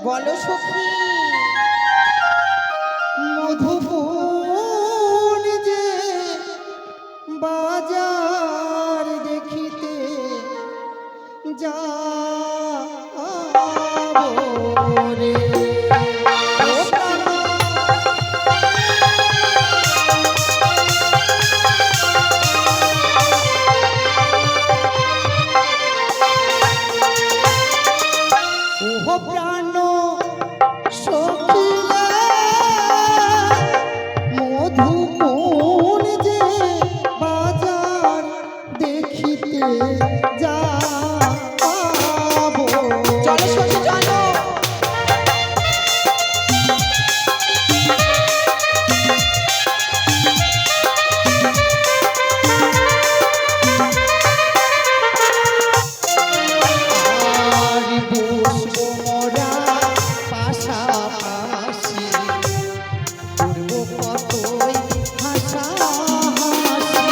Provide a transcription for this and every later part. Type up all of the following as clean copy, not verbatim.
বলো সখী। মধুবন যে বাজার দেখিতে যাবো রে। ওহো প্রাণ সখিলা মধুবন যে বাজার দেখিতে যাবো। চলো সখী চলো। আর বসবো মোরা পাশাপাশি, করবো কতই হাসাহাসি,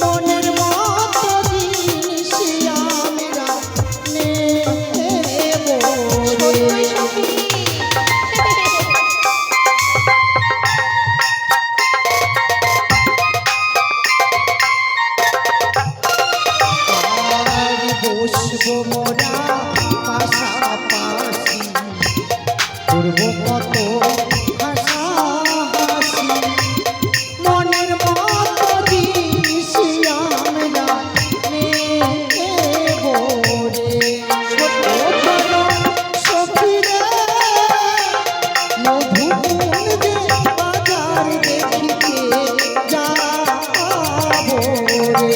মনের মতো জিনিস আমরা নেবো রে। সত্যই সখী। আর বসবো মোরা পাশাপাশি, করবো কত হাসাহাসি, মনের মতো জিনিস আমরা নেবো রে। চলো সখী রে, মধুবন যে বাজার দেখিতে যাবো রে।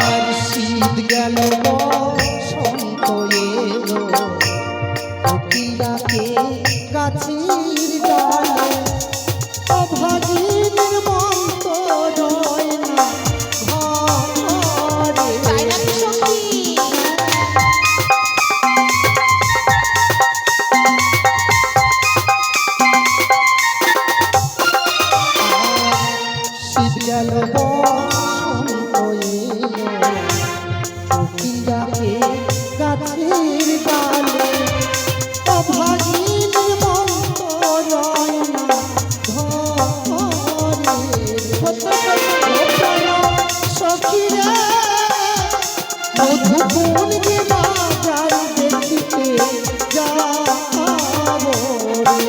আর শীত গেল বসন্ত এলো, কোকিলাকে গাছের ডালে, অভাগিনীর মন্ত রয় না তাই ঘরে। নাকি সখী? শীত গেল বসন্ত এলো, কোকিলাকে গাছের ডালে, অভাগিনীর মন্ত রয় না ঘরে। সখী রে, মধুবন যে বাজার দেখিতে যাবো রে।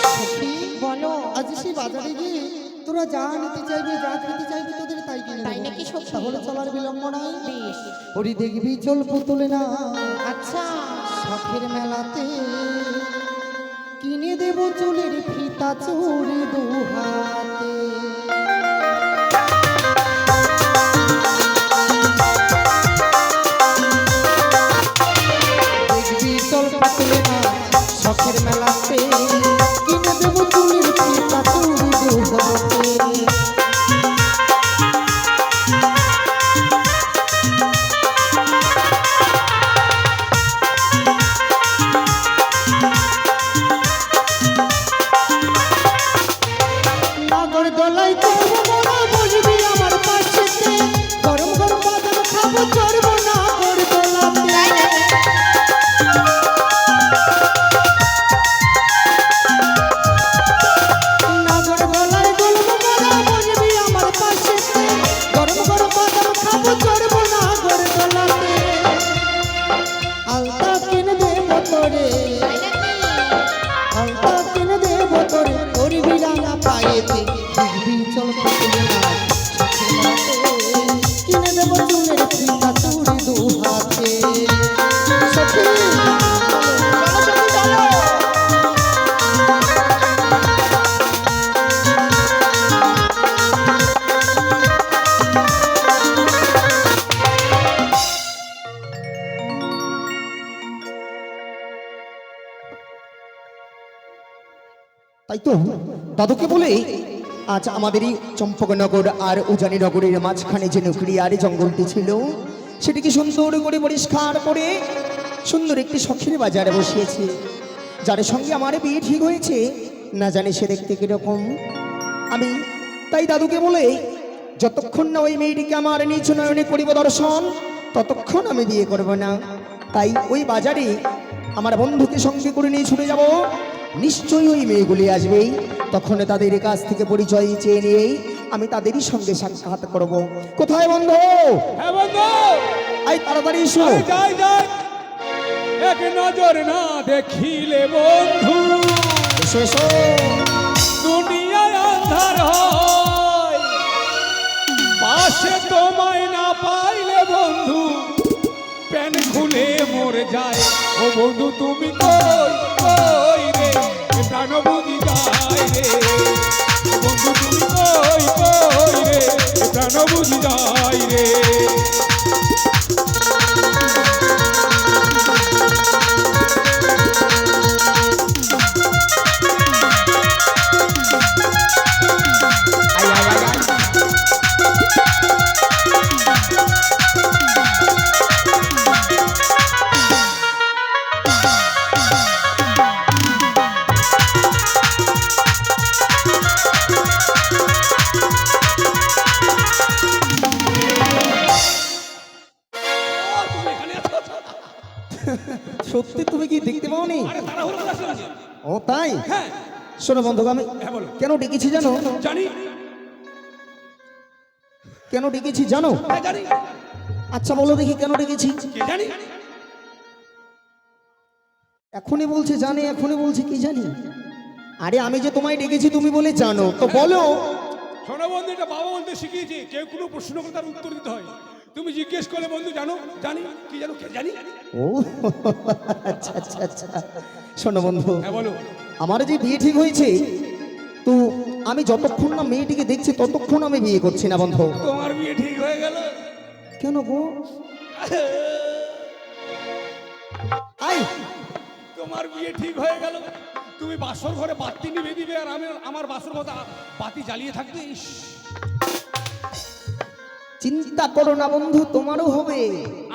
সখী, বলো। আজ সেই বাজারে গিয়ে তোরা যা নিতে চাইবে, যা খেতে চাইবে, তোদের তাই কিনে তাই দেবো। নাকি সখী? তাহলে চলার বিলম্ব নাই। বেশ। ওরি দেখবি চল পুতুলে না আচ্ছা। শখের মেলাতে, কিনে দেব চুলের ফিতা চুড়ি দুহাতে। দেখবি চল পুতুলে না শখের মেলাতে, কিনে দেব চুলের ফিতা চুড়ি দুহাতে। নাগর দোলাই চড়বো মোরা, বসবি আমার পাশেতে, গরম গরম বাদাম খাবো, চড়বো নাগর দোলাতে। নাগর দোলাই দোলবো মোরা, বসবি আমার পাশেতে, গরম গরম বাদাম খাবো, চড়বো নাগর দোলাতে। আলতা কিনে দেবো তোরে, তাই নাকি? আলতা কিনে দেবো তোরে, করবি রাঙা পায়েতে। দেখবি চল পুতুলে না শখের মেলাতে, কিনে দেবো চুলের ফিতা চুড়ি দুহাতে। সখী, চলো সখী চলো। তাই তো দাদুকে বলে আজ আমাদেরই চম্পকনগর আর উজানি নগরের মাঝখানে যে নুকরিয়ার জঙ্গলটি ছিল সেটিকে সুন্দর করে পরিষ্কার করে সুন্দর একটি শখের বাজারে বসিয়েছে। যার সঙ্গে আমার বিয়ে ঠিক হয়েছে না জানি সে দেখতে কিরকম। আমি তাই দাদুকে বলে যতক্ষণ না ওই মেয়েটিকে আমার নিজ নয়নে করিব দর্শন ততক্ষণ আমি বিয়ে করব না। তাই ওই বাজারে আমার বন্ধুকে সঙ্গে করে নিয়ে ছুটে যাব। নিশ্চয়ই ওই মেয়েগুলি আসবেই, তখন তাদের কাছ থেকে পরিচয় চেয়ে নিয়েই আমি তাদেরই সঙ্গে সাক্ষাৎ করব। কোথায় বন্ধু? হ্যাঁ বন্ধু, আই তাড়াতাড়ি এসো। আরে যাই যাই, এক নজর না দেখিলে বন্ধু এসো এসো। দুনিয়ায় আন্ধার হয়, পাশে তোমায় না পাইলে বন্ধু প্যান খুলে মরে যায়। ও বন্ধু তুমি কই কই রে, এ প্রাণ বুঝি যায় রে। বন্ধু তুমি কই কই রে, এ প্রাণ বুঝি যায় রে। I I I I. সত্যি তুমি কি দেখতে পাওনি? আরে তাড়াহুড়ো করে আসলে না। ও তাই? হ্যাঁ শোনো বন্ধু, আমি হ্যাঁ বলো। কেন ডেকেছি জানো? জানি, কেন ডেকেছি জানো? হ্যাঁ জানি, আচ্ছা বলো দেখি কেন ডেকেছি? কে জানি। এখনই বলছে জানে, এখনই বলছে কি জানি। আরে আমি যে তোমায় ডেকেছি তুমি বলে জানো, তো বলো। শোনো বন্ধু, এটা বাবা বলতে শিখিয়েছে, কেউ কোনো প্রশ্ন করে তার উত্তর দিতে হয়। তুমি জিজ্ঞেস করলে বন্ধু জানো জানি, কি জানো কে জানি। ও আচ্ছা আচ্ছা আচ্ছা। শোনো বন্ধু, হ্যাঁ বলো। আমার যে বিয়ে ঠিক হয়েছে, তো আমি যতক্ষণ না মেয়েটিকে দেখছি ততক্ষণ আমি বিয়ে করছি না বন্ধু। তোমার বিয়ে ঠিক হয়ে গেল। কেন গো? আই তোমার বিয়ে ঠিক হয়ে গেল, তুমি বাসর ঘরে বাতি নিভে দিবে আর আমি আমার বাসর ঘরে বাতি জ্বালিয়ে থাকবে। ইস, চিন্তা করো না বন্ধু, তোমারও হবে।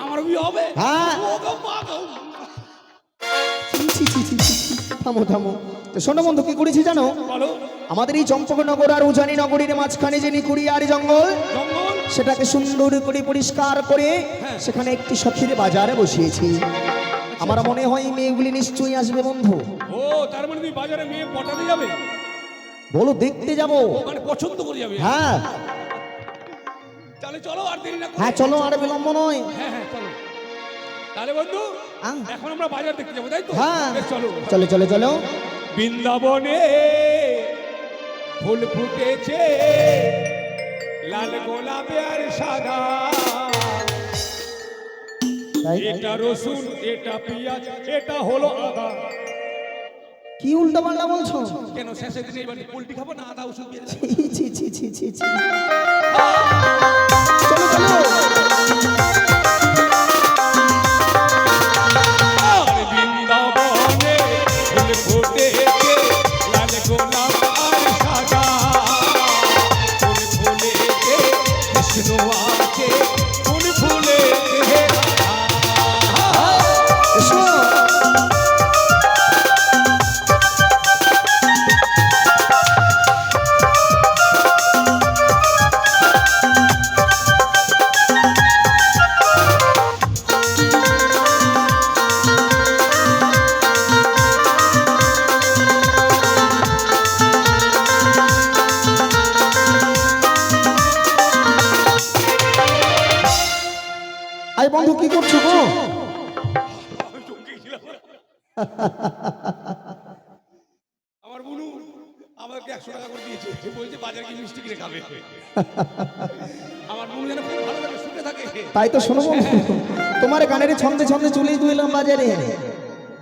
আমার বিয়ে হবে। হ্যাঁ। ও গো মা গো। ছি, ছি, ছি, ছি, ছি। থামো থামো। তো শোনো বন্ধু, কি করেছি জানো? বলো। আমাদের এই চম্পকনগর আর উজানি নগরীর মাঝখানে যে নিকুড়িয়ার জঙ্গল, জঙ্গল। সেটাকে সুন্দর করে পরিষ্কার করে সেখানে একটি শখের বাজারে বসিয়েছি। আমার মনে হয় এই মেয়েগুলি নিশ্চয়ই আসবে বন্ধু। ও তার মানে তুমি বাজারে মেয়ে পটাতে যাবে? বলো দেখতে যাব। মানে পছন্দ করে যাবে? হ্যাঁ তাহলে চলো, আর দেরি না করে। হ্যাঁ চলো, আর বিলম্ব নয়। হ্যাঁ হ্যাঁ চলো। তাহলে বন্ধু আহ। এখন আমরা বাজার দেখতে যাবো, তাই তো? হ্যাঁ বেশ, চলো চলো চলো চলো। বৃন্দাবনে ফুল ফুটেছে, লাল গোলাপে আর সাদা। তাই? এটা রসুন, এটা পেঁয়াজ, এটা হলো আদা। কি উল্টা পাল্টা বলছো? কেন শেষের দিনে এবার পোল্ট্রি খাবো না আদা ওষুধ দিয়ে দেবো? ছি ছি ছি ছি ছি ছি। চলো চলো। আর বৃন্দাবনে ফুল ফুটেছে, লাল গোলাপ আর সাদা। ফুল ফুলেতে কৃষ্ণ আছে, ফুল ফুলেতে রাধা। এসো। আই বন্ধু, কি করছো গো? আমার বুনু আমাকে 100 টাকা করে দিয়েছে, বলছে বাজার কি মিষ্টি কিনে খাবে। আমার বুনু যেন খুব ভালো লাগে, শুনে থাকে। তাই তো শোনো বন্ধু, তোমার গানের ছন্দে ছন্দে চলেই তো এলাম বাজারে।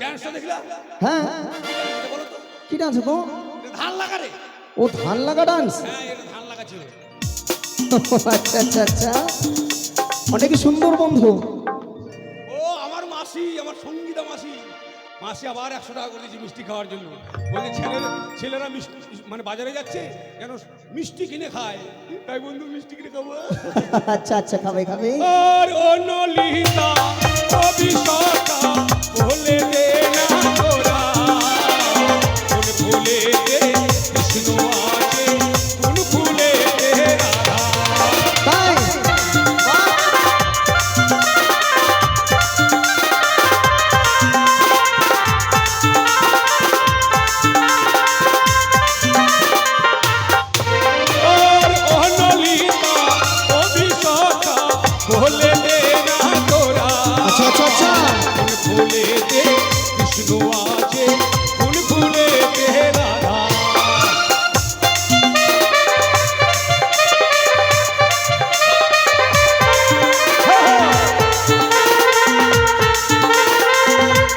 ড্যান্সটা দেখলা? হ্যাঁ বলো তো, কি ডান্স গো? এটা ধান লাগা রে। ও ধান লাগা ডান্স। হ্যাঁ এটা ধান লাগা ছিল। আচ্ছা আচ্ছা আচ্ছা, অনেক সুন্দর বন্ধু। ও আমার মাসি, আমার সঙ্গীতা মাসি, মাসে আবার 100 টাকা করে দিয়েছি মিষ্টি খাওয়ার জন্য। বলছে ছেলেরা মিষ্টি মানে বাজারে যাচ্ছে যেন মিষ্টি কিনে খায়, তাই বন্ধু মিষ্টি কিনে খাবো। আচ্ছা আচ্ছা, খাবে খাবে। আর অনলিতা অবিশাখা বলে দে না তোরা, কোন ফুলেতে কৃষ্ণ আছে, কোন ফুলেতে রাধা। তাই আর অনলিতা অবিশাখা বলে দে না তোরা, আচ্ছা আচ্ছা আচ্ছা, কোন ফুলেতে কৃষ্ণ আছে, কোন ফুলেতে রাধা।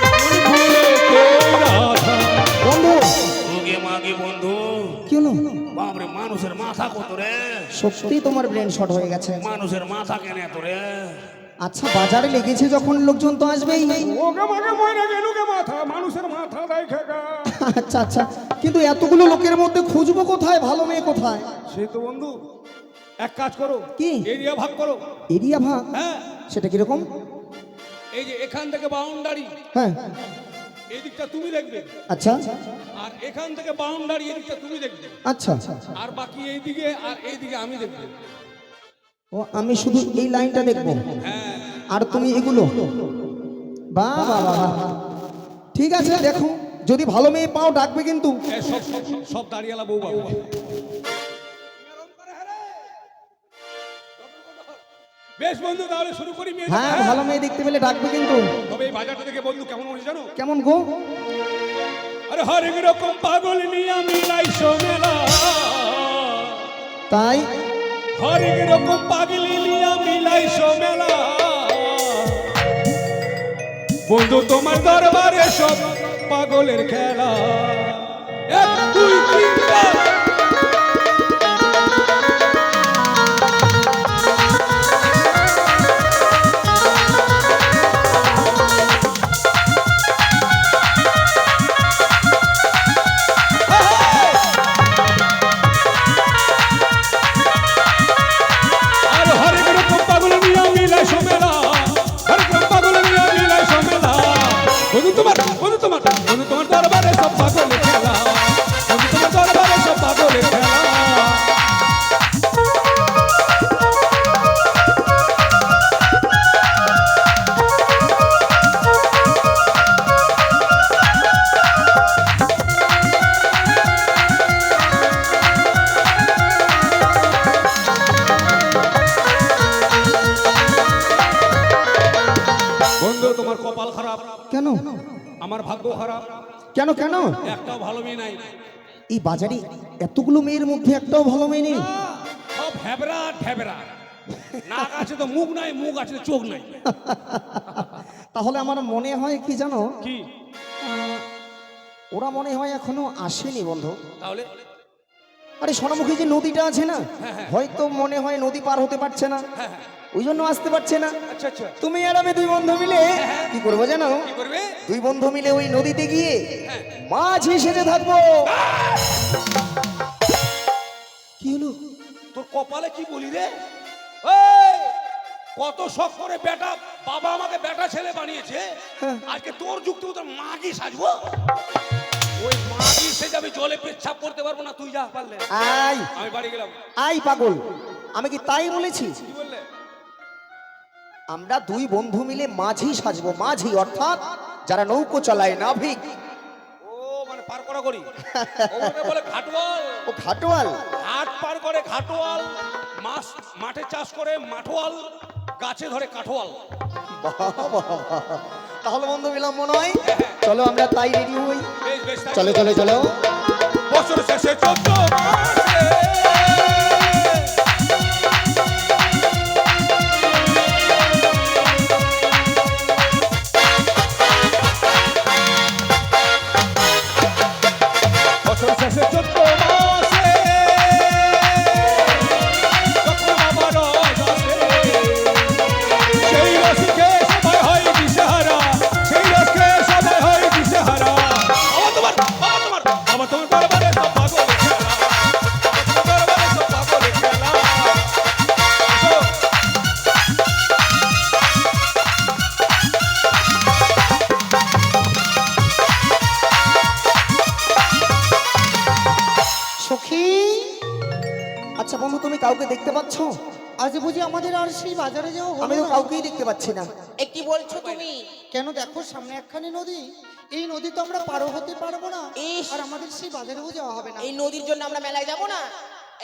কোন ফুলেতে রাধা। বন্ধু ওগে মাগে বন্ধু, কি হলো? বাপরে মানুষের মাথা কত রে, সত্যি তোমার ব্রেন শর্ট হয়ে গেছে। মানুষের মাথা কেন এত রে? আচ্ছা, বাজারে লেগেছে যখন লোকজন তো আসবেই। ওকে মাকে ময়না গেল কে মাথা, মানুষের মাথা দেয় খেগা। আচ্ছা আচ্ছা, কিন্তু এতগুলো লোকের মধ্যে খুঁজবো কোথায় ভালো মেয়ে কোথায়? সে তো বন্ধু এক কাজ করো, কি? এরিয়া ভাগ করো। এরিয়া ভাগ? হ্যাঁ, সেটা কিরকম? এই যে এখান থেকে বাউন্ডারি, হ্যাঁ এই দিকটা তুমি দেখবে, আচ্ছা আর এখান থেকে বাউন্ডারি এই দিকটা তুমি দেখবে, আচ্ছা। আর বাকি এই দিকে আর এই দিকে আমি দেখবে। ও, আমি শুধু এই লাইনটা দেখবো হ্যাঁ, আর তুমি এগুলো? বাহ বাহ বাহ, ঠিক আছে, দেখো যদি ভালো মেয়ে পাও ডাকবে কিন্তু। এ সব সব সব- সব দাঁড়িয়ালা বউ বাবু। বেশ বন্ধু, তাহলে শুরু করি মেয়ে দেখা, হ্যাঁ, হ্যাঁ? ভালো মেয়ে দেখতে পেলে ডাকবে কিন্তু। তবে এই বাজারটা থেকে বন্ধু কেমন হয়েছে জানো? কেমন গো? আরে হরেক রকম পাগল নিয়ে মিলাই সোমেলা, তাই হরেক রকম পাগলি নিয়ে মিলাই সোমেলা। বন্ধু তোমার দরবারে সব পাগলের খেলা। 1 2 3 4। আর হরেক রকম পাগল নিয়ে মিলাই সোমেলা, হরেক রকম পাগল নিয়ে মিলাই সোমেলা। বন্ধু তোমার দরবারে সব পাগলের খেলা, বন্ধু তোমার দরবারে সব পাগলের খেলা। বন্ধু তোমার কপাল খারাপ, কেন আমার ভাগ্য খারাপ, কেন কেন? একটাও ভালো মেয়ে নাই। এই বাজারে এতগুলো মেয়ের মধ্যে একটাও ভালো মেয়ে নেই? সব ভেবরা ঢেবরা, নাক আছে তো মুখ নাই, মুখ আছে তো চোখ নাই। তাহলে আমার মনে হয় কি জানো, কি ওরা মনে হয় এখনো আসেনি বন্ধু। তাহলে? আরে সোনামুখী যে নদীটা আছে না, হ্যাঁ, হ্যাঁ। হয়তো মনে হয় নদী পার হতে পারছে না, হ্যাঁ, হ্যাঁ। ওই জন্য আসতে পারছে না। আচ্ছা আচ্ছা, তুমি আর আমি দুই বন্ধু মিলে কি করবো জানো? কি করবে? দুই বন্ধু মিলে ওই নদীতে গিয়ে হ্যাঁ। মাঝি সেজে থাকবো। কি হলো? তোর কপালে কি বলি রে? এই, কত শখ করে বেটা, বাবা আমাকে বেটা ছেলে বানিয়েছে, হ্যাঁ। আজকে তোর যুক্তি মতো মাগি সাজবো? ওই মাগি সেজে আমি জলে পেচ্ছাপ করতে পারবো না, তুই যা পারলে। আই আমি বাড়ি গেলাম। আই পাগল, আমি কি তাই বলেছি? কি বললে? আমরা দুই বন্ধু মিলে মাঝি সাজবো। মাঝি অর্থাৎ যারা নৌকো চালায়, নাবিক। ও মানে পার করা করি, ওকে বলে ঘাটওয়াল। ও ঘাটোয়াল। হাট পার করে ঘাটওয়াল, মাছ মাঠে চাষ করে মাঠওয়াল, গাছে ধরে কাঠওয়াল। বাহ, বাহ, বাহ। তাহলে বন্ধু মিলাম মনে হয়, চলো আমরা তাই রেডি হই। বেশ বেশ, তাই চলো চলো চলো। বছর শেষে 14 মাসে বছর শেষে 14 মাসে যখন আমার রস আসে, সেই রসকে সবাই হয় দিশেহারা, সেই রসকে সবাই হয় দিশেহারা। কাউকে দেখতে পাচ্ছ? আজ বুঝি আমাদের আর সেই বাজারে যাওয়া হলো আমি তো না? কাউকেই দেখতে পাচ্ছি না। একটি বলছো তুমি? কেন দেখো সামনে একখানি নদী, এই নদী তো আমরা পারো হতে পারবো না, ইস! আর আমাদের সেই বাজারেও যাওয়া হবে না। এই নদীর জন্য আমরা মেলায় যাব না?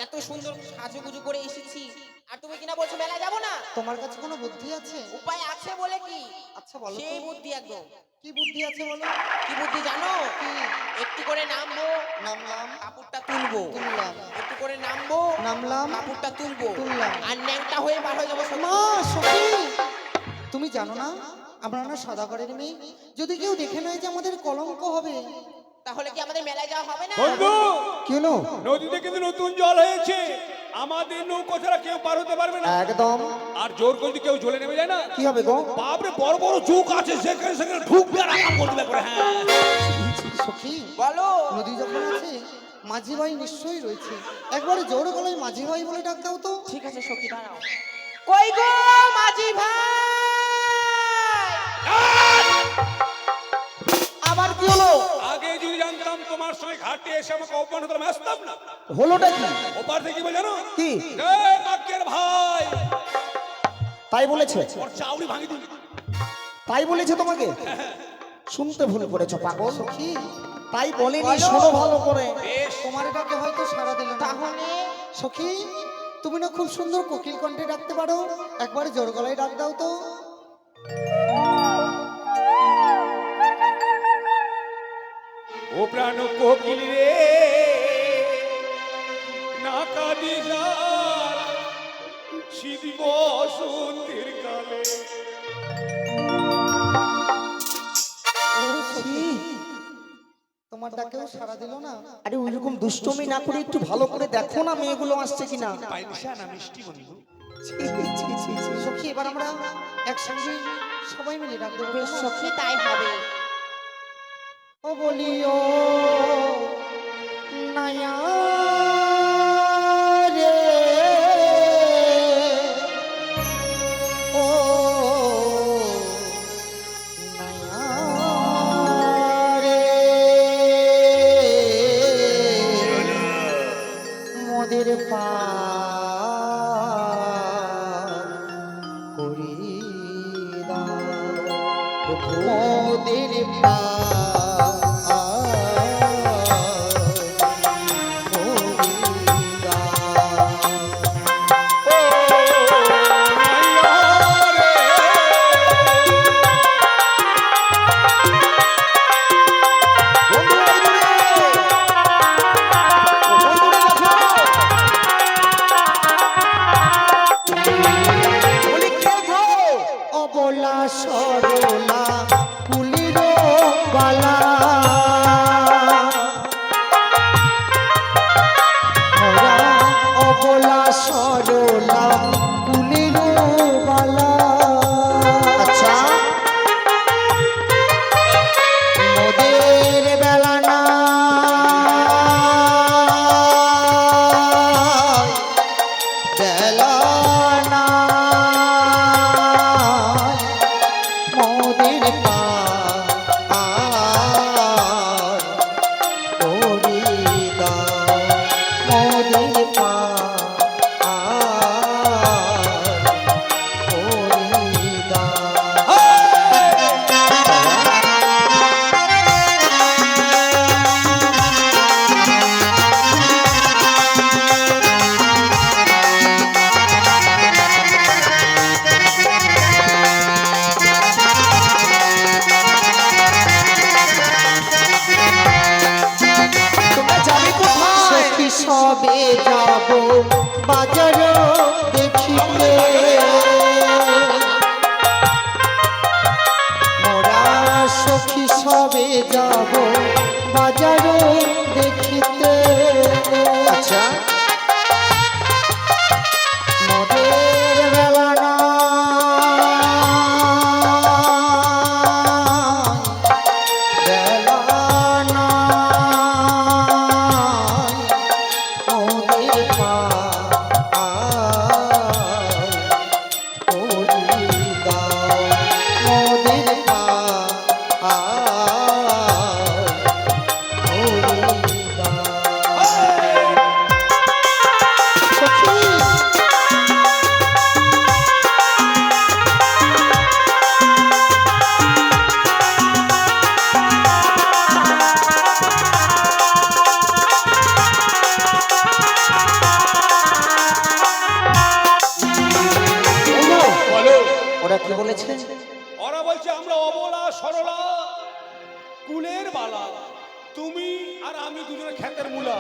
এত সুন্দর সাজুগুজু করে এসেছি, আর তুমি কিনা বলছো মেলায় যাব না? তোমার কাছে কোনো বুদ্ধি আছে? উপায় আছে বলে কি? আচ্ছা বলো তো। সেই বুদ্ধি একদম। কি বুদ্ধি আছে বলো? কি বুদ্ধি জানো? কি? একটু করে নামবো, নামলাম, কাপড়টা তুলবো, তুললাম, একটু করে নামবো, নামলাম, কাপড়টা তুলবো, তুললাম। আর ন্যাংটা হয়ে বার হয়ে যাবো। মা সখী, তুমি জানো না আমরা না সদাগরের মেয়ে, যদি কেউ দেখে নেয় যে আমাদের কলঙ্ক হবে। তাহলে কি আমাদের মেলায় যাওয়া হবে না? বন্ধু, কি হলো? নদীতে কিন্তু নতুন জল হয়েছে, আমাদের নৌকো ছাড়া কেউ পার হতে পারবে না। একদম। আর জোর করে যদি কেউ জলে নেমে যায় না, কি হবে গো? বাপরে বড় বড় চোখ আছে, সেখানে সেখানে ঢুকবে আর আকাম করবে করে। হ্যাঁ, সখী, বলো। নদী যখন আছে মাঝি ভাই নিশ্চয়ই রয়েছে, একবারে জোর গলায় মাঝি ভাই বলে ডাক দাও তো। ঠিক আছে সখী, দাঁড়াও। কই গো মাঝি ভাই? আবার কি হলো? আগে যদি জানতাম তোমার সঙ্গে ঘাটে এসে আমাকে অপমান হতাম, আসতাম না। হলোটা কি? ওপার থেকে কি বলে জানো? কি? এই বাক্যের ভাই, তাই বলেছে? ওর চাউরি ভাঙি দিন। তাই বলেছে তোমাকে? শুনতে ভুল করেছো পাগল। সখী, তাই বলেনি, বলো। শোনো ভালো করে। বেশ, তোমার ডাকে হয়তো সারা দিল না। তাহলে সখী, তুমি না খুব সুন্দর কোকিল কণ্ঠে ডাকতে পারো, একবারে জোর গলায় ডাক দাও তো। ও প্রাণ কোকিল রে, না কাঁদিস আর শীত বসন্তের কালে। ও সখী, তোমার ডাকেও সারা দিল না। আরে ওইরকম দুষ্টমি না করে একটু ভালো করে দেখো না মেয়েগুলো আসছে কিনা। পাইসা না মিষ্টি বন্ধু। ছি, ছি, ছি, ছি। সখী, এবার আমরা একসঙ্গে সবাই মিলে ডাক দেবো। বেশ সখী, তাই হবে। ও বলিও নায়া রে, ও নায়া রে, মোদের পার করি দাও, মোদের পার করি অবলা সরলা কুলির বালা ওরা কি বলেছে? ওরা বলছে আমরা অবলা সরলা কুলের বালা, তুমি আর আমি দুজনে ক্ষেতের মূলা।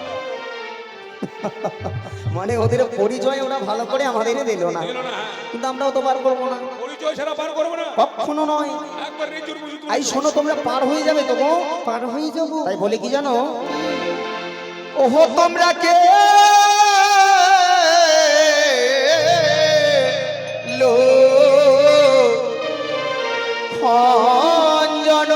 মানে ওদের পরিচয় ওরা ভালো করে আমাদের দিল না, দিল না, হ্যাঁ। কিন্তু আমরাও তো পার করবো না, পরিচয় ছাড়া পার করবো না, কখনো নয়। একবার নিজুর বুঝু তুমি। এই শোনো, তোমরা পার হয়ে যাবে তো গো। পার হয়ে যাবো। তাই বলে কি জানো, ওহো তোমরা কে লো খঞ্জন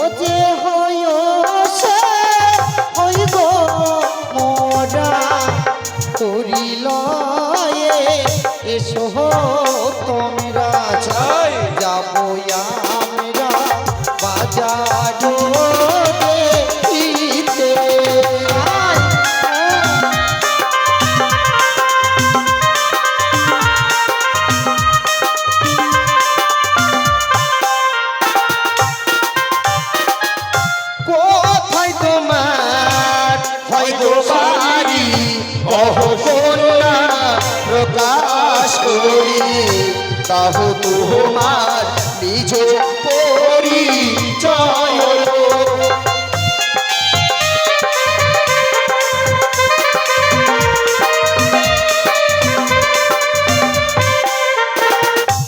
ও যে হয়সে ওই গো মোরা তোরি লয়ে এসো তোমরা তাই। যাবো আমরা বাজার দেখিতে। কোথায় তোমার হয় গো বাড়ি, কহ কন্যা প্রকাশ করি, তাহ তোমার নিজ পরিচয়।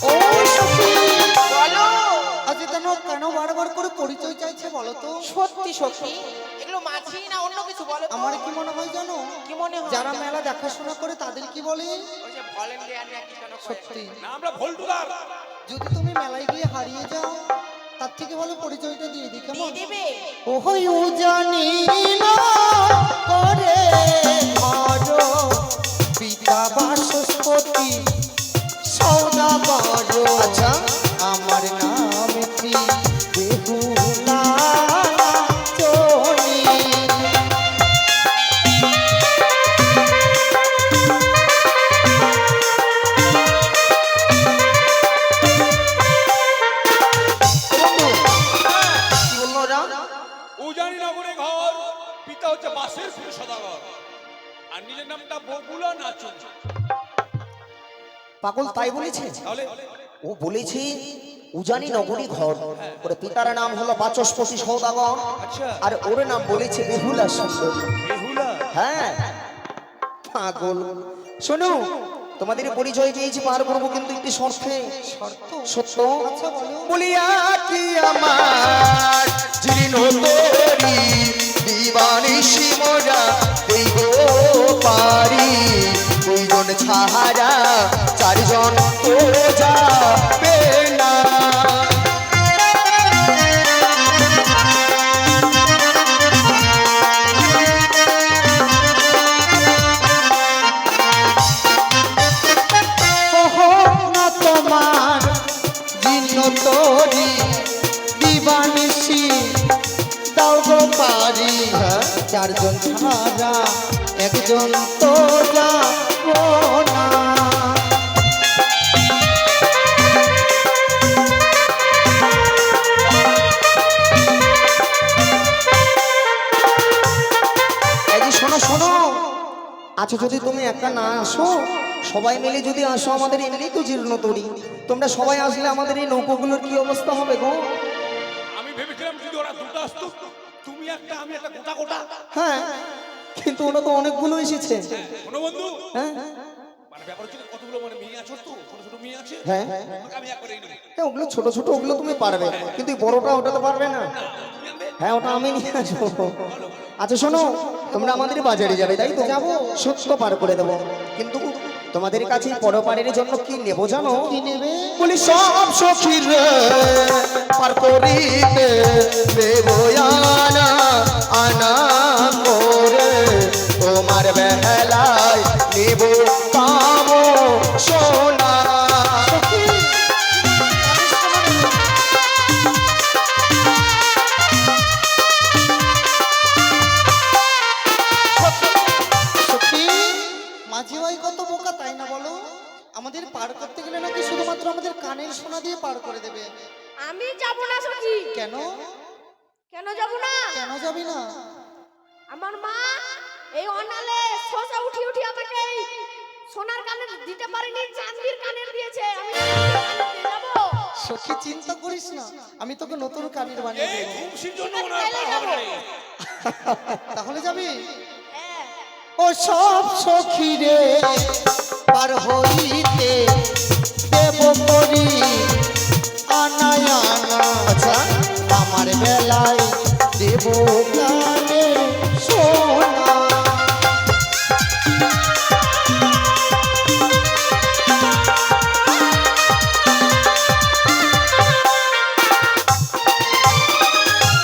ও সখী, বলো। আজ কেন কেন বারবার করে পরিচয় চাইছে বলো তো? সত্যি সত্যি এগুলো মাছি না অন্য কিছু বলো তো? আমার কি মনে হয় জানো, কি মনে হয়? যারা মেলা দেখাশোনা করে তাদের কি বলে? ওই যে ভলেন্টিয়ার না কি যেন কয়। সত্যি, না আমরা ভোল্টুদার। যদি তুমি মেলায় গিয়ে হারিয়ে যাও তার থেকে ভালো পরিচয়টা দিয়ে দিই, দিয়ে কেমন? দিবে। ও হইউ জানি না করে ঘর পিতা বাসস্পতি সৌদাগর। আচ্ছা। আমার নাম কি বেহুলা চনি। কি বললো ওরা? উজানি নগরে ঘর, পিতা হচ্ছে বাসের ফুল সদাগর, আর নিজের নামটা বকুলা নাচন। পাগল তাই বলেছে? তাহলে ও বলেছে উজানি নগরী ঘর, ওর পিতার নাম হলো বাচস্পতি সৌদাগর, আচ্ছা। আর ওর নাম বলেছে বেহুলা সুন্দরী। বেহুলা। হ্যাঁ পাগল, শোনো তোমাদের পরিচয় দিয়েছি পার করবো, কিন্তু একটি শর্তে। শর্ত? সত্য আচ্ছা বলো। বলিয়া কি আমার জীর্ণ তরি দিবানিশি মোরা দেব পারি, দুইজন ছাড়া চারজন তো যাবে না। হোক না তোমার জীর্ণ তরি দিবানিশি দাও গো পারি, চারজন ছাড়া একজন তো যাবো না। এই যে শোনো শোনো, আচ্ছা যদি তুমি একা না আসো, সবাই মিলে যদি আসো, আমাদের এমনি তো জীর্ণ তরি, তোমরা সবাই আসলে আমাদের এই নৌকোগুলোর কি অবস্থা হবে গো? আমি ভেবেছিলাম যদি ওরা দুটো আসতো, তুমি একটা আমি একটা, গোটা গোটা। হ্যাঁ, কিন্তু ওরা তো অনেকগুলো এসেছে। শোনো বন্ধু, হ্যাঁ মানে ব্যাপার হচ্ছে কতগুলো মানে মেয়ে আছে তো, ছোট ছোট মেয়ে আছে, হ্যাঁ তোমাকে আমি একবারেই নেবো। হ্যাঁ, ওগুলো ছোট ছোট, ওগুলো তুমি পারবে, কিন্তু এই বড়টা ওটা তো পারবে না। হ্যাঁ, ওটা আমি নিয়ে আসবো। আচ্ছা শোনো, তোমরা আমাদের বাজারে যাবে তাই তো? যাবো। সত্য পার করে দেবো, কিন্তু তোমাদের কাছে পরপারের জন্য কি নেবো জানো? কি নেবে? বলি সব সখীর পার করিতে দেবো আনা আনা সোনা দিয়ে পার করে দেবে। আমি যাব না সখী। কেন? কেন যাব না? কেন যাবি না? আমার মা এই অনালে শশা উঠি উঠি আমাকে এই সোনার কানের দিতে পারেনি, চাঁদির কানের দিয়েছে। আমি কানের দিয়ে যাব? সখী চিন্তা করিস না, আমি তোকে নতুন কানের বানিয়ে এই দেবো। খুশির জন্য ঠিক আছে, ওনার তাইলে পার হবে যাবো। না রে। তাহলে যাবি? হ্যাঁ। ও সব সখী রে পার হইতে দেব করি আনায় আনা। আচ্ছা, আমার বেলায় দেব কানে সোনা।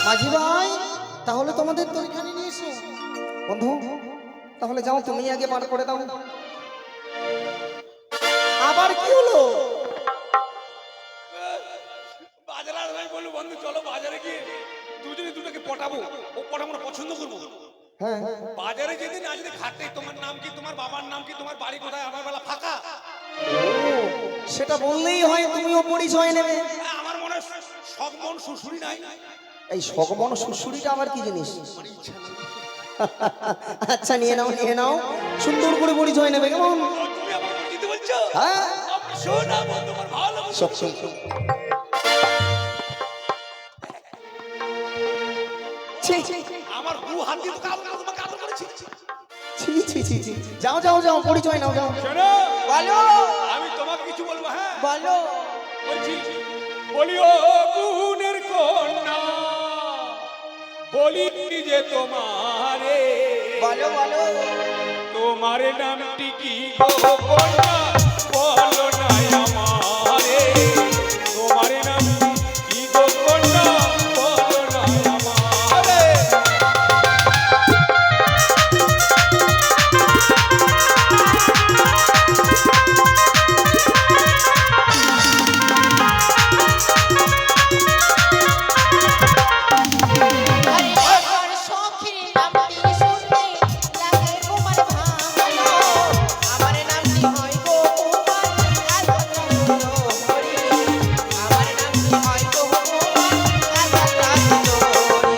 মাঝি ভাই, তাহলে তোমাদের তৈখানি নিয়ে এসো। বন্ধু তাহলে যাও, তুমি আগে পার করে দাও। আবার কি হলো? বাজারে আর আমি বলবো বন্ধু চলো বাজারে গিয়ে দুজনে দুটোকে পটাবো, ও পটাবো পছন্দ করবো। হ্যাঁ, বাজারে যেদিন না যদি খাটে তোমার নাম কি, তোমার বাবার নাম কি, তোমার বাড়ি কোথায়, আমার বেলা ফাঁকা। সেটা বললেই হয়, তুমিও পরিচয় নেবে। আমার মনে হয় সব মন শ্বশুরি নাই। এই সকমন শ্বশুরিটা আবার কি জিনিস? আচ্ছা নিয়ে নাও, নিয়ে নাও, সুন্দর করে পরিচয় নেবে কেমন? তুমি আমার পরিচিত বলছো? হ্যাঁ, শোনা বন্ধু আমার ভালো লাগছে। সব সব সব। ছি, ছি, আমার দু হাত দিয়ে তো কাঁদো তোমাকে আদর করেছি। ছি, ছি, ছি, ছি। যাও যাও যাও, পরিচয় নাও, যাও। শোনো, বলো আমি তোমাকে কিছু বলবো। হ্যাঁ বলো। বলছি, বলি ও গুণের কন্যা, বলি যে তোমারে, বলো বলো। তোমার নামটি কি গো কন্যা, বলো না আমারে, তোমার নামটি কি গো কন্যা, বলো না আমারে। আরে আমার সখীর নামটি শুনতে লাগে তোমার ভালো। আমার নামটি হয় গো কুমার, আজাদ সুন্দরী। আমার নামটি হয় গো কুমার, আজাদ সুন্দরী।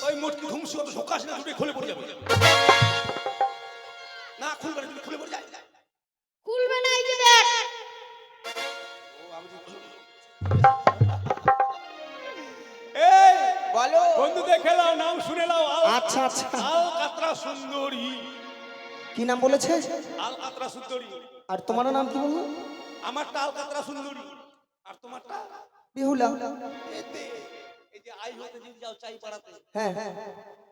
ওই মোটকি ঘুমসি অত শোকাস না, দুটোই খুলে পড়ে যাবে। না খুলবে না, তুমি খুলে পড়ে যায়। খুলবে না, এই যে দেখ। এই বলো বন্ধু দেখে নাও, নাম শুনে নাও। আচ্ছা আচ্ছা, আল কাতরা সুন্দরী, কি নাম বলেছে? আল কাতরা সুন্দরী। আর তোমার নাম কি বললো? আমারটা আল কাতরা সুন্দরী, আর তোমারটা বিহুলা। এতে এই যে আই হতে যদি যাও চাই পাড়াতে, হ্যাঁ হ্যাঁ,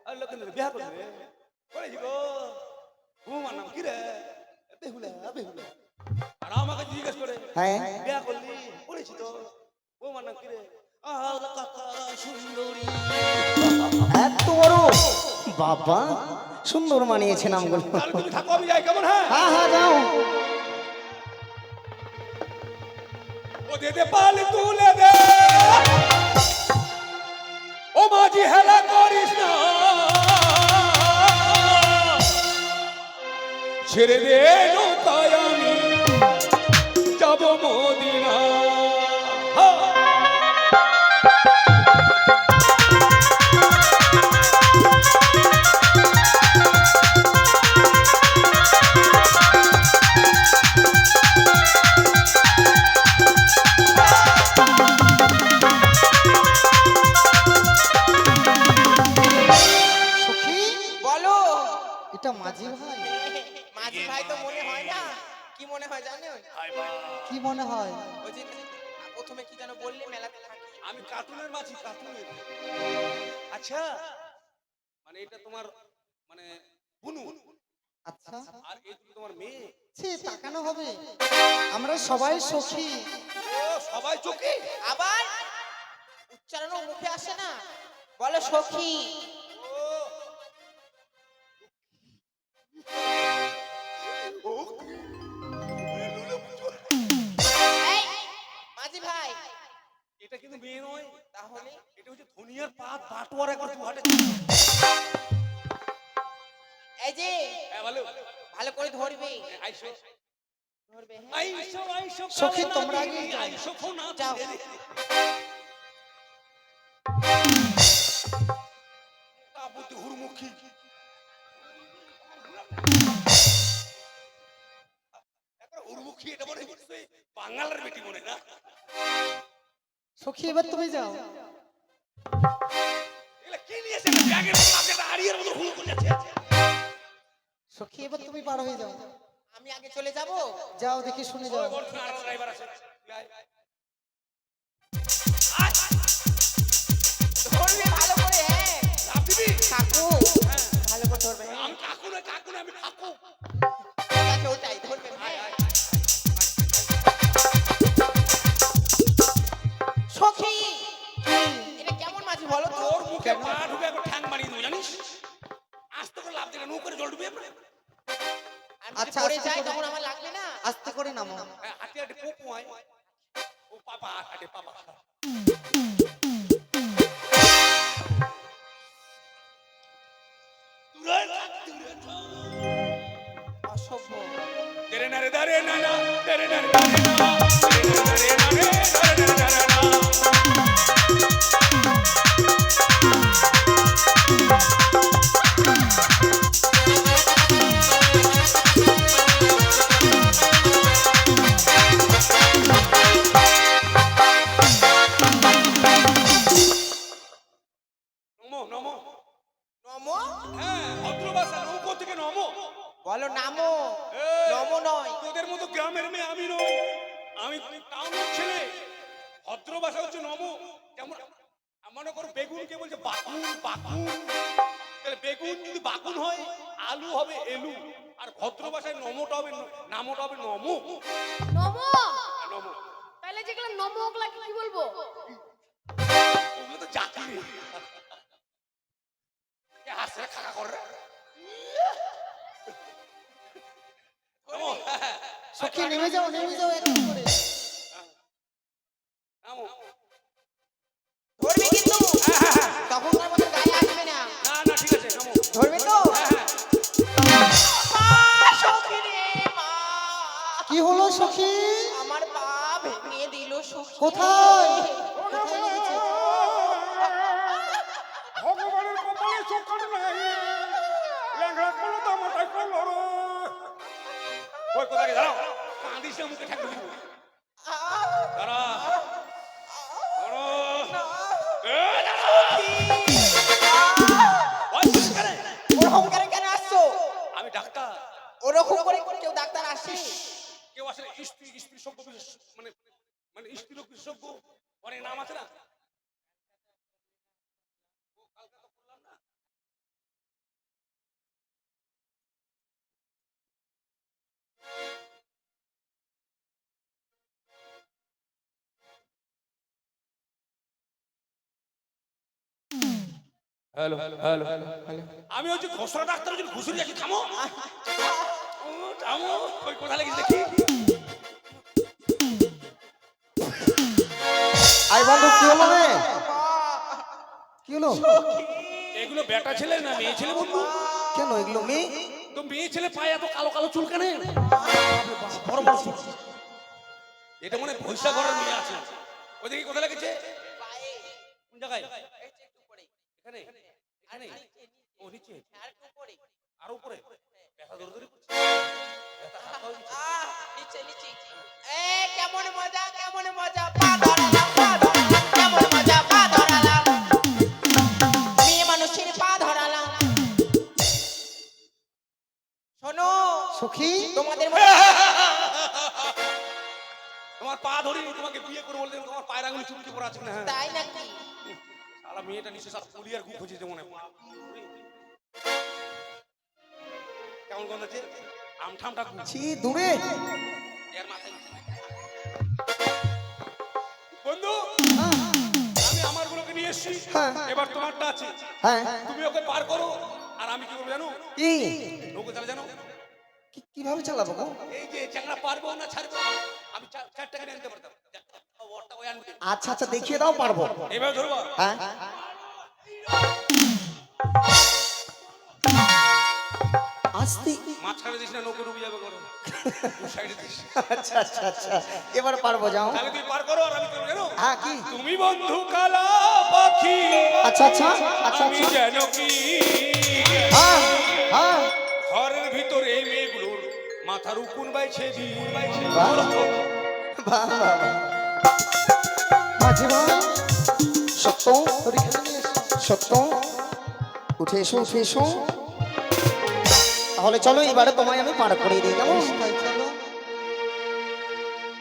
আর লোকে বিয়া করবে করেছি গো, তোমার নাম কি রে? বেহুলা বেহুলা। আর আমাকে জিজ্ঞেস করে হ্যাঁ, বিয়া করলি, বলেছি তো তোমার নাম কি রে? আল কাতরা সুন্দরী। এত বড় বাবা, সুন্দর মানিয়েছে নামগুলো। তাহলে তুমি থাকো, আমি যাই কেমন? হ্যাঁ হ্যাঁ হ্যাঁ, যাও। ও দে দে পাল তুলে দে, ও মাঝি হেলা করিস না, ছেড়ে দে নৌকায় আমি যাব মদিনা। হ্যাঁ। সখী, বলো। এটা মাঝি ভাই? মাঝি ভাই তো মনে হয় না, কি মনে হয় জানো? কি মনে হয়? ওই যে প্রথমে কি যেন বললে, মেলাতে থাকি। আমি কার্টুনের মাছি, কার্টুনের। আচ্ছা মানে এটা তোমার মানে বুনু, আচ্ছা, আর এই দুটো তোমার মেয়ে। ছি, তাকানো হবে? আমরা সবাই সখী। ও সবাই চোখে। আবার উচ্চারণও মুখে আসে না, বলো সখী। এই, মাঝি ভাই ভালো ভালো করে ধরবে আইসো ধরবে হ্যাঁ আইসো আইসো সখী, তোমরা আগে যাও। আইসো ফোন যাও। তাবুতে হুরমুখী একটা হুরমুখী এটা মনে হচ্ছে বাঙালের বেটি মনে না সখী এবার তুমি যাও। এগুলা কি নিয়েছে ব্যাগের মধ্যে একটা হারিয়ের মতো হুড় করে যাচ্ছে সখী এবার তুমি পার হয়ে যাও। আমি আগে চলে যাব যাও দেখি শুনে যাও। বলছো আর ড্রাইভার আছে গায়। ধরবে ভালো করে হ্যাঁ লাফ দিবি কাকু ভালো করে ধরবে হ্যাঁ আমি কাকু না আমি কাকু ঠিক আছে ওটাই ধরবে হ্যাঁ সখী এটা কেমন মাছ বলো তো তোর মুখে পা ঢুকে একবার ঠ্যাং মারিয়ে দেবো জানিস আস্তে করে লাফ দিলে নৌ করে জল ডুবে আমি আচ্ছা, যদি পড়ে আস্তে যাই করে। তখন আমার লাগবে না আস্তে করে নামো। হাতে হাতে পোপো হয় ও পাপা হাতে পাপা অসভ্য তেরে না রে দারে না না তেরে না রে দারে না তেরে না রে না রে দারে না দারে না নমো নমো নমো হ্যাঁ ভদ্র ভাষা নৌকো থেকে নমো বলো নামো এই, নমো নয় তোদের মতো গ্রামের মেয়ে আমি নই আমি টাউনের ছেলে ভদ্র ভাষা হচ্ছে নমো যেমন মনে করো বেগুনকে বলছে বাকুন বাকুন তাহলে বেগুন যদি বাকুন হয় আলু হবে এলু আর ভদ্র ভাষায় নমোটা হবে নামোটা হবে নমো নমো নমো তাহলে যেগুলো নমো ওগুলাকে কি বলবো? ওগুলো তো জাতি রে হাসে খাকা করে নমো সখী নেমে যাও একটু করে। নামো ধরবে কিন্তু তখন আমাদের গায়ে আসবে না না না ঠিক আছে নামো ধরবে তো হ্যাঁ সখী রে মা কি হলো সখী? আমার পা ভেঙে দিল সখী কোথায়? কোথায় লেগেছে? ভগবানের কপালে চোখ কাটে নাই ল্যাংড়া করলো তো মাথায় করলো রে ওই কোথায় দাঁড়াও কাঁদিস না মুখে ঠেকতে দিব দাঁড়া দাঁড়া ওরকম করে কেন আসছো আমি ডাক্তার ওরকম করে কেউ ডাক্তার আসে কেউ আসলে স্ত্রী সভ্য মানে মানে স্ত্রী লোক বিশেষজ্ঞ অনেক নাম আছে না হ্যালো হ্যালো আমি হচ্ছে ঘোষরা ডাক্তার যদি ঘুষুরি আছি থামো থামো ওই কোথা লেগেছে দেখি আই বন্ধু কি হলো রে? কি হলো? এগুলো বেটা ছেলে না মেয়ে ছেলে বন্ধু কেন এগুলো মেয়ে? তো মেয়ে ছেলে পায়ে এত কালো কালো চুল কেন বড় বড় চুল। এটা মনে ভৈসা ঘরের মেয়ে আছে ওইদিকে কোথায় লেগেছে পায়ে কোন জায়গায় এই যে একটু পরে এখানে এখানে ও নিচে আর একটু পরে আর উপরে ব্যথা ধরে ধরে করছে নিচে নিচে এ কেমন মজা পা ধরালাম কেমন মজা পা ধরালাম মেয়ে মানুষের পা ধরালাম শোনো সখী তোমাদের মধ্যে তোমার পা ধরি তোমাকে বিয়ে করে বলতে তোমার পায়ের আঙুলে চুমকি পড়া আছে না তাই নাকি শালা মেয়েটা নিশ্চয় সব পুলিয়ার গু খুঁজেছে মনে হয় কেমন গন্ধ আছে আমঠামটা গু ছি দূরে। এর মাথায় বন্ধু হ্যাঁ, আমি আমার গুলোকে নিয়ে এসেছি হ্যাঁ। এবার তোমারটা আছে হ্যাঁ তুমি ওকে পার করো আর আমি কি করবো জানো কি? নৌকো চালা জানো কিভাবে চালাবো গো? এই যে চ্যাংড়া পারবো না ছাড়বো আমি 4 টাকা নিয়ে আনতে পারতাম ওরটা ওই আনবে আচ্ছা আচ্ছা দেখিয়ে দাও, পারবো। এবার ধরবো হ্যাঁ আস্তে। মাঝখানে দিস না, নৌকো ডুবে যাবে করো। দু সাইডে দিস। আচ্ছা আচ্ছা আচ্ছা, এবার পারবো, যাও। তাহলে তুই পার করো আর আমি করবো কেন? হ্যাঁ, কি? তুমি বন্ধু কালা পাখি, আচ্ছা আচ্ছা আচ্ছা আমি আচ্ছা, যেন কি হ্যাঁ হ্যাঁ, ঘরের ভিতরে এই মেয়েগুলোর মাথার উকুন বাইছে দি। বাহ বাহ বাহ। মাঝি ভাই সত্য, তোর এখানে নিয়ে এসো। সত্য, উঠে এসো উঠে এসো। তাহলে চলো এবারে তোমায় আমি পার করে দিই, কেমন? ভাই চলো।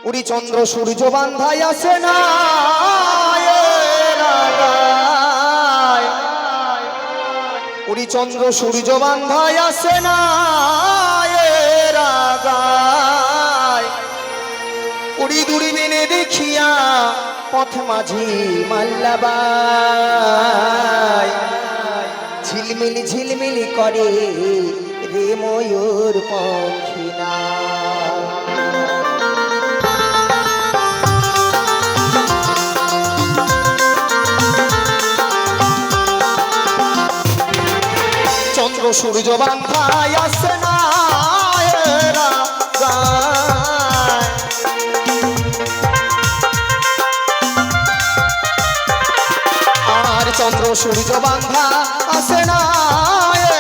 উড়ি চন্দ্র সূর্য বান্ধাই আসে না এ রাগায়। উড়ি চন্দ্র সূর্য বান্ধাই আসে না এ রাগায়। উড়ি দূরবীনে দেখিয়া পথ মাঝি মাল্লাবাই। ঝিলমিল ঝিলমিল করে রে ময়ূর পঙ্খিনা। চন্দ্র সূর্য বান্ধায় আসে না এরা গায়। আর চন্দ্র সূর্য বান্ধা আসে না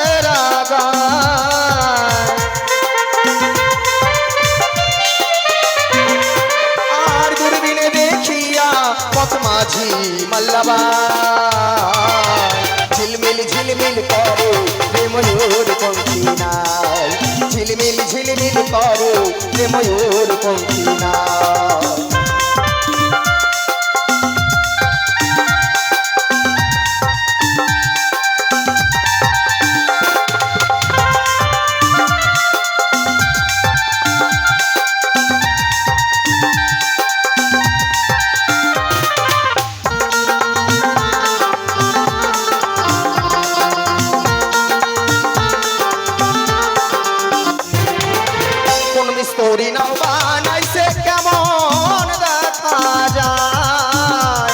এরা গায়। আর দূরবীনে দেখিয়া পথ মাঝি মাল্লাবাই। ঝিলমিল ঝিলমিল করে রে ময়ূর পঙ্খী নাই। ঝিলমিল ঝিলমিল করে রে ময়ূর পঙ্খী নাই। কোন মিস্তরি নাও বানাইছে কেমন দেখা যায়।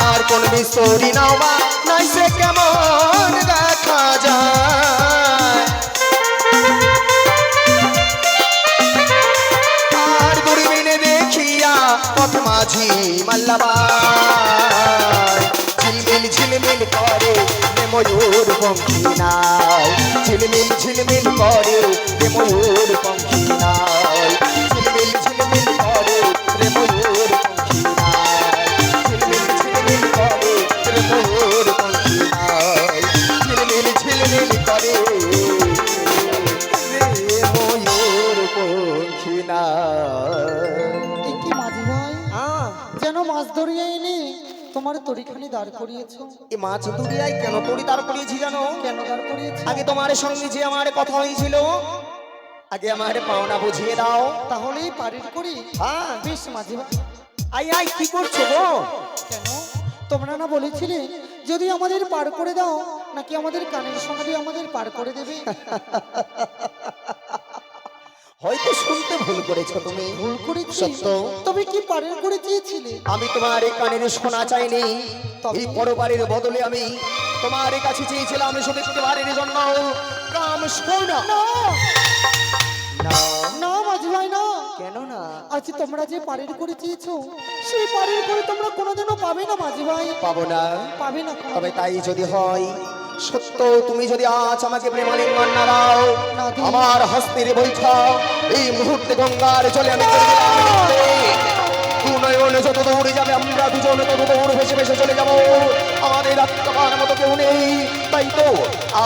আর কোন মিস্তরি নাও বানাইছে কেমন দেখা যায়। আর দূরবীনে দেখিয়া পথ মাঝি মাল্লাবাই। ঝিলমিল ঝিলমিল করে রে ময়ূর পঙ্খী নাই। ঝিলমিল ঝিলমিল করে রে ময়ূর পঙ্খী নাই। ঝিলমিল ঝিলমিল করে রে ময়ূর পঙ্খী নাই। ঝিলমিল ঝিলমিল করে রে ময়ূর পঙ্খী নাই। ঝিলমিল ঝিলমিল করে রে ময়ূর পঙ্খী নাই। এ কি মাঝি ভাই, যেন মাছ ধরিয়ে এনে তোমার তরিখানি দাঁড় করিয়েছো। এই মাছ দুরিয়ায় কেন তরি দাঁড় করিয়েছি জানো? কেন দাঁড় করিয়েছো? আগে তোমার সঙ্গে যে আমার কথা হয়েছিল, আগে আমার পাওনা বুঝিয়ে দাও। তাহলেই পারির করি। হ্যাঁ, বেশ মাঝি ভাই। আই আই কি করছো গো? কেন তোমরা না বলেছিলে যদি আমাদের পার করে দাও নাকি আমাদের কানের সঙ্গে আমাদের পার করে দেবে? হয়তো শুনতে ভুল করেছো তুমি। ভুল করেছি। সত্য, তবে কি পারের করে চেয়েছিলে? আমি তোমার এই কানের শোনা চাইনি। এই পরবারের বদলে আমি তোমার কাছে চেয়েছিলাম শুধু একটিবারের জন্য কাম সোনা। না না মাঝি ভাই না। কেন না? আজ তোমরা যে পারের করে চেয়েছো সেই পারের করে তোমরা কোনোদিনও পাবে না মাঝি ভাই, পাবো না। পাবে না কোনোদিন। তবে তাই যদি হয় সত্য, তুমি যদি আজ আমাকে প্রেমালিঙ্গন না দাও, না দিই। আমার হস্তের বৈঠা এই মুহূর্তে গঙ্গার জলে আমি করে দিলাম নিত্যে। দু নয়ন যত দৌড়ে যাবে আমরা দুজন তত দৌড় ভেসে ভেসে চলে যাব। আমাদের আত্মার মতো কেউ নেই। তাই তো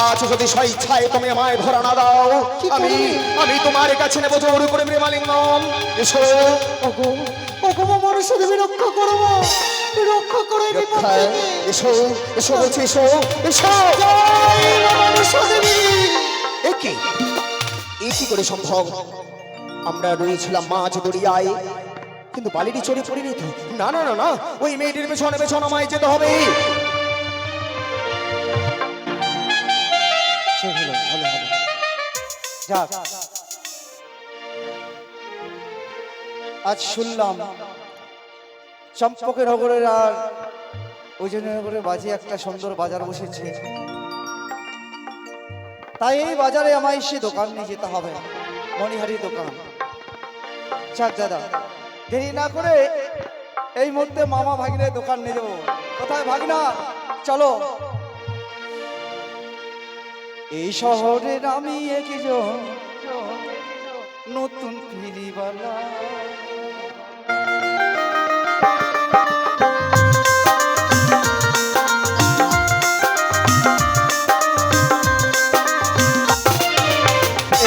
আজ যদি স্বেচ্ছায় তুমি আমায় ধরা না দাও, কি আমি করবে? আমি তোমার কাছে নেবো জোর করে প্রেমালিঙ্গন। এসো ওগো ওগো মা মানুষ দেবী, রক্ষা করো মা, রক্ষা করো এই বিপদ রক্ষা, থেকে। এসো এসো বলছি, এসো এসো। জয় মা মানুষ দেবী। একি এ কি করে সম্ভব? আমরা রয়েছিলাম মাছ দরিয়ায়, কিন্তু বালিটি চড়ে পড়িনি তো। না না না না, ওই মেয়েটির পেছনে পেছনে আমায় যেতে হবে। যাক, আজ শুনলাম চম্পকের নগরের আর ওই জন্য করে বাজে একটা সুন্দর বাজার বসেছে, তাই এই বাজারে আমায় সে দোকান নিয়ে যেতে হবে, মণিহারি দোকান। যাক দাদা, দেরি না করে এই মুহূর্তে মামা ভাগিনের দোকান নিয়ে যাবো। কোথায় ভাগনা? চলো। এই শহরের আমি একজন নতুন ফিরিবালা।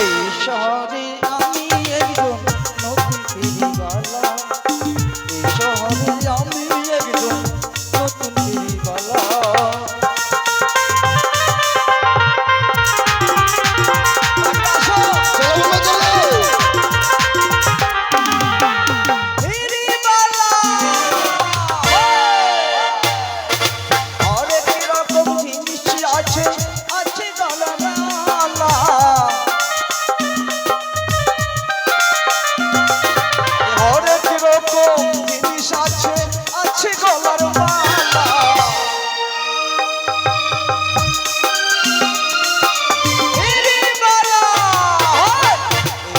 এই শহরে আমি একজন নতুন ফিরিবালা। এই শহরে আমি একজন নতুন ফিরিবালা।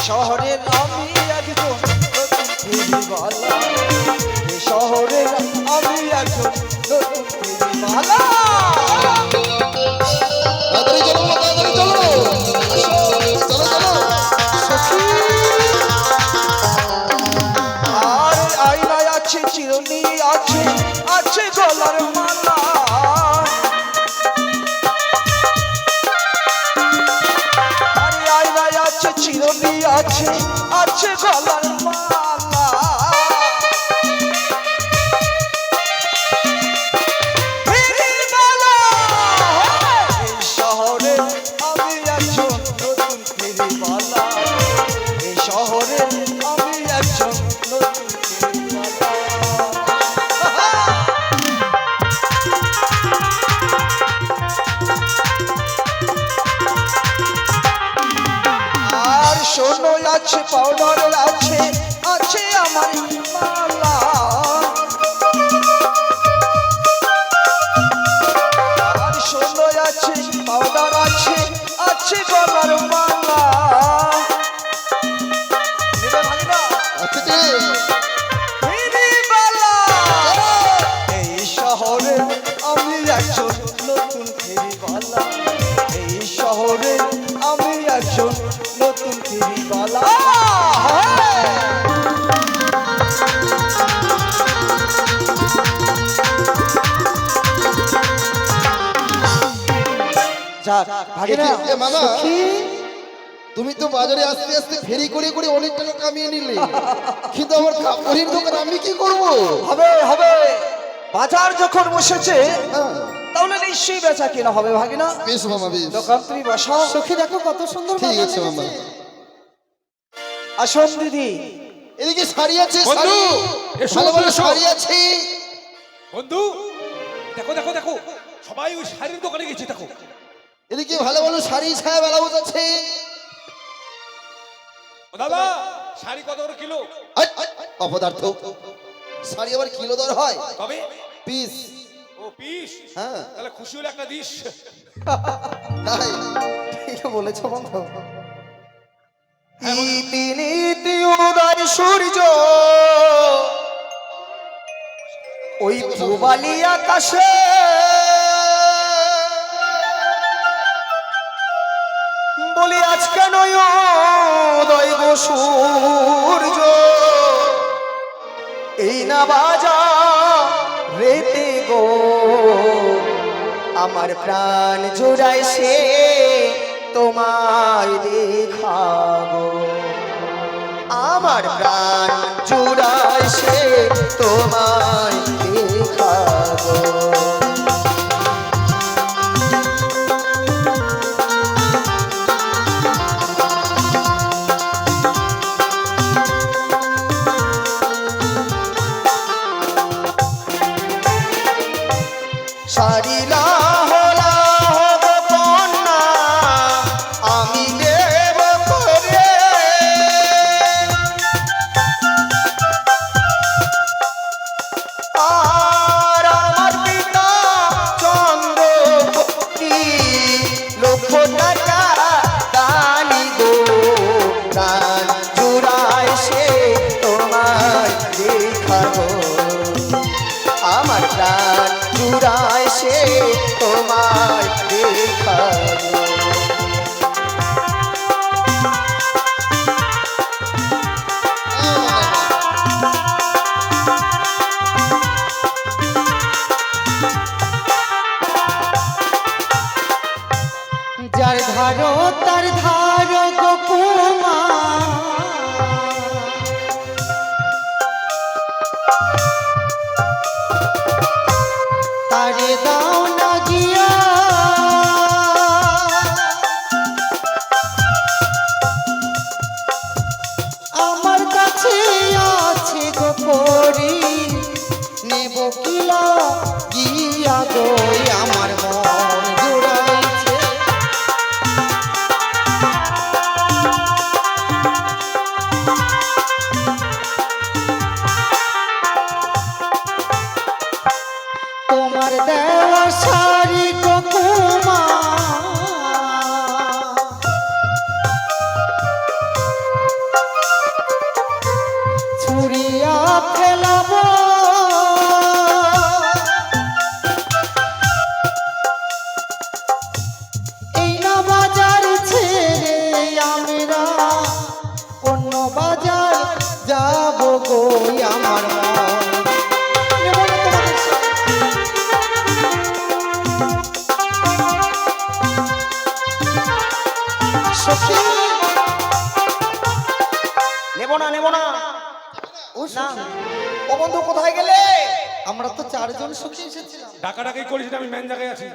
শহরের আমি একজন নতুন ফিরিবালা। এই শহরের আমি একজন নতুন ফিরিবালা। তাড়াতাড়ি চলো, তাড়াতাড়ি চলো, চলো চলো। আর আয়নায় আছে চিরুনি, আছে আছে গলার মালা। আর আয়নায় আছে চিরুনি, আছে আছে গলার মালা। ফিরিবালা, এই শহরে আমি একজন নতুন ফিরিবালা। এই শহরে আমি একজন নতুন ফিরিবালা। আর শোনো আছে পাউডার, আছে আছে আমার মালা। আর শোনো আছে পাউডার, আছে আছে গলার মালা। নেবে ভাগিনা? আচ্ছা যে ফিরিবালা, এই শহরে আমি একজন নতুন ফিরিবালা। এই শহরে আমি একজন নতুন ফিরিবালা। যাক ভাগিনা, এ মামা, সখী, তুমি তো বাজারে আস্তে আস্তে ফেরি করে করে অনেক টাকা কামিয়ে নিলে, কিন্তু আমার কাপড়ের দোকান আমি কি করব? হবে হবে, বাজার যখন বসেছে হ্যাঁ, তাহলে নিশ্চয়ই বেচা কিনা হবে ভাগিনা। বেশ মামা বেশ, দোকান তুমি বসাও। সখী দেখো কত সুন্দর ঠিক বাজার আছে মামা। লেগেছে। আসুন দিদি। এদিকে শাড়ি আছে, বন্ধু, শাড়ি এসো, ভালো ভালো এসো। শাড়ি আছে। বন্ধু দেখো দেখো দেখো, সবাই ওই শাড়ির দোকানে গেছে দেখো। এদিকে ভালো ভালো শাড়ি ছায়া ব্লাউজ আছে। ও দাদা, শাড়ি কত করে কিলো? আই, আই, অপদার্থ, শাড়ি আবার কিলো দর হয়? তবে পিস। ও পিস, হ্যাঁ, তাহলে খুশি হলে একটা দিস। তাই ঠিক বলেছো বন্ধু। হ্যাঁ, বন্ধু। ইতি নীতি উদয় সূর্য ওই পূবালি আকাশে, বলি আজকে নয় উদয় গো সূর্য, এই না বাজা রেতে গো আমার প্রাণ জোড়ায় সে তোমায় দেখাবো। আমার প্রাণ জোড়ায় সে তোমায় দেখাবো। সারিলা হলা হব কন্যা আমি দেব করে, আর আমার পিতা আছে তোমার দেখানো। যার ধারো তার ধারো গোকুমা তারে দাও না গিয়া আমার কাছে আছে গোপরি নেব কিলা গিয়া গো আমার মন জোড়াইছে। তোমার দেওয়া শাড়ি গোকুমা ছুরিয়া ফেলাবো এই না বাজার ছেড়ে আমরা অন্য বাজার যাবো গো আমার মন। নেব না নেব না। ও না সখী, ও বন্ধু কোথায় গেলে? আমরা তো চারজন সখী এসেছিলাম। ডাকাডাকি করিস না, আমি মেন জায়গায় আছি।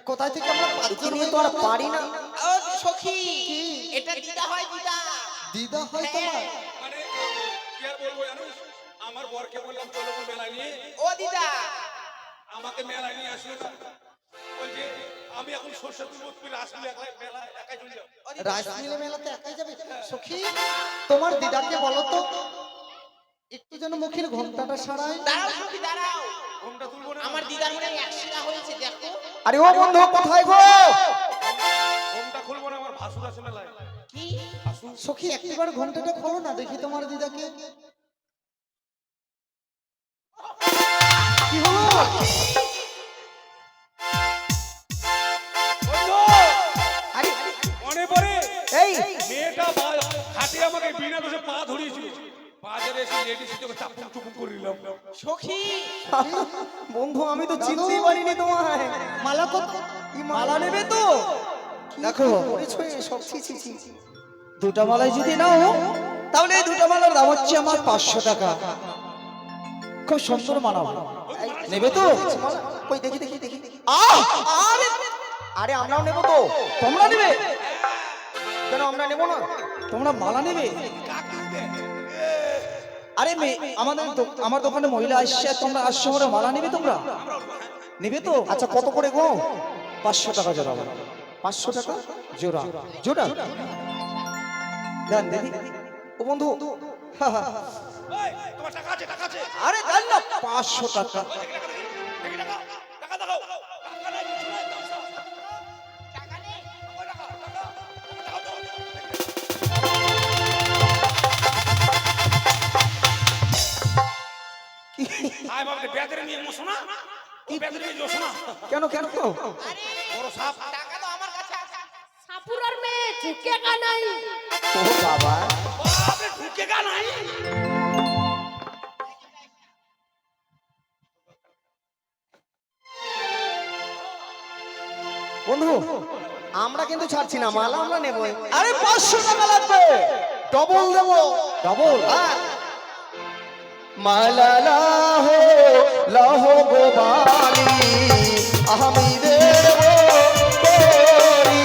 কোথায় থেকে আমরা একে পাঁচজন নিয়ে তো আর পারি না। ও সখী, এটা দিদা হয় দিদা। দিদা হয় তোমার? মানে কি আর বলবো জানিস, আমার বরকে বললাম চলো গো মেলায় নিয়ে, ও দিদা, আমাকে মেলায় নিয়ে আসলো না। বলছে আমি এখন সরষে তুলবো, তুমি রাস মিলে মেলা একাই চলে যাও। ও দিদা, রাস মিলে মেলাতে একাই যাবে? সখী, তোমার দিদাকে বলো তো একটু যেন মুখের ঘন্টাটা সারায়। দাঁড়াও সখী দাঁড়াও, ঘোমটা তুলবো না, আমার দিদার মনে হয় অ্যাক্সিডেন্ট হয়েছে দেখো। আরে ও বন্ধু কোথায় গো? ঘোমটা খুলবো না, আমার ভাসুর আছে মেলায়। কি ভাসুর সখী একটিবার ঘন্টাটা খোলো না, দেখি তোমার দিদাকে। কি হলো? বন্ধু, আরে মনে পড়ে এই মেয়েটা খাটে আমাকে বিনা দোষে পা ধরিয়েছিল, বাজারে এসে লেডিস হিসেবে চাপুন চুপুন করে নিলাম। সখী, বন্ধু আমি তো চিনতেই পারিনি তোমায়। মালা কত? কি মালা নেবে তো? দেখো, করেছো সব ছি ছি ছি। দুটা মালাই যদি নাও তাহলে এই দুটা মালার দাম হচ্ছে আমার 500 টাকা। খুব সুন্দর মালা, নেবে তো? মালা? কই দেখি দেখি দেখি দেখি। আহ! আরে আরে আমরাও নেব তো। তোমরা নেবে? কেন আমরা নেব না? তোমরা মালা নেবে? আরে আমার দোকানে মহিলা আসছে, তোমরা আসছো বলে মালা নেবে তোমরা? নেবে তো? আচ্ছা কত করে গো? 500 টাকা জোড়া। 500 টাকা জোড়া জোড়া দেন দেখি। ও বন্ধু এই, তোমার টাকা আছে, টাকা আছে। আরে দেন না 500 টাকা। দেখি টাকা, টাকা দেখাও। টাকা নাই, কিছু নাই, দাও, দাও। টাকা নেই? ওই টাকা, টাকা, টাকা দাও। আয় বাবা, বেদের নিয়ে মশো না, কি বেদের নিয়ে জোশ না। কেন কেন? আরে বড় সাপ। টাকা তো আমার কাছে আছে। সাপুরার মেয়ে ঝুঁকেগা নাই। ও বাবা আপনি ঢুকে গা নাই। বন্ধু আমরা কিন্তু ছাড়ছি না, মালা আমরা নেবই। আরে 500 টাকা লাগবে। ডবল দেবো। ডবল? মালা লাহো লাহো গোবালি আমি দেব করি।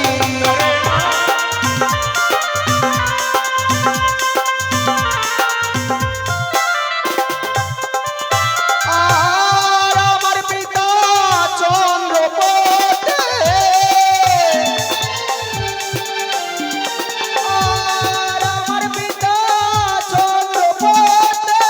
আর আমার পিতা চন্দ্রপতে আর আমার পিতা চন্দ্রপতে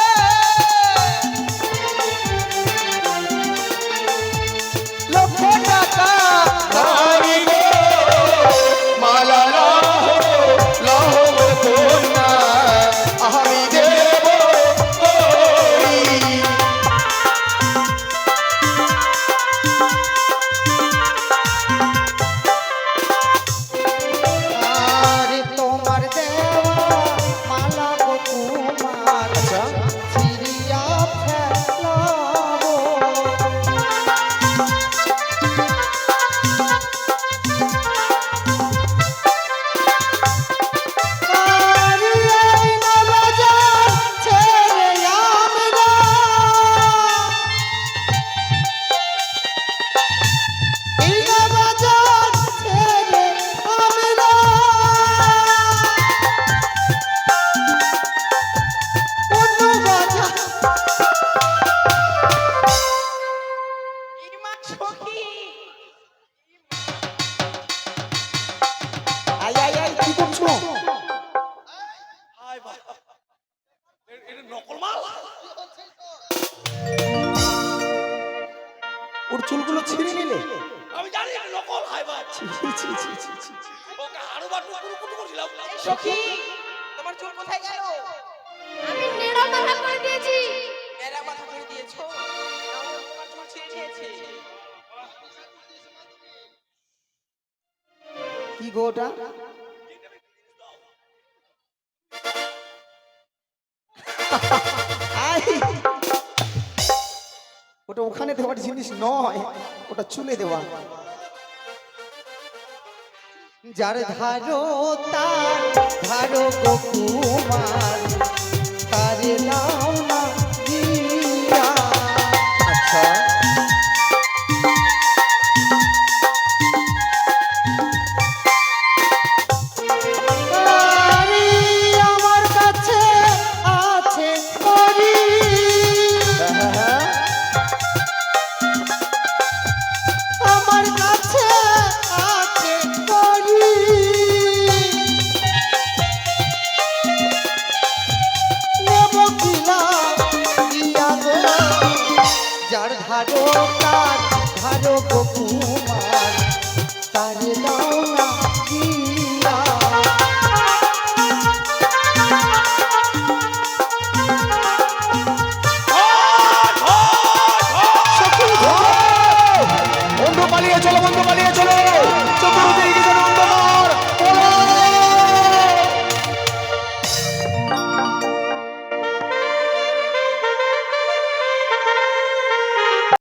চুলগুলো ছিঁড়ে নিলে? আমি জানি এটা নকল হাই বাপ। ছি, ছি, ছি, ছি, ছি, ছি। ওকে আরো বার টুকুর কুটু করছিলাম। এই সখী তোমার চুল কোথায় গেল? আমি নেড়া মাথা করে দিয়েছি। এরা মাথা করে দিয়েছো, তাহলে তোমার চুল ছিঁড়ে নিয়েছে। কি গো ওটা? আই! ওটা ওখানে দেওয়ার জিনিস নয়, ওটা চুলে দেওয়া। যার ধারো তার ধারো গো কুমার, তারে নাও না দিয়া। আচ্ছা, আরে আমার কাছে আছে করি। আমার কাছে আছে করি। নেব কিনা দিয়া গো, যার ধারো তার ধারো গো কুমার, তারে দাও না দিয়া। বন্ধু পালিয়ে চলো।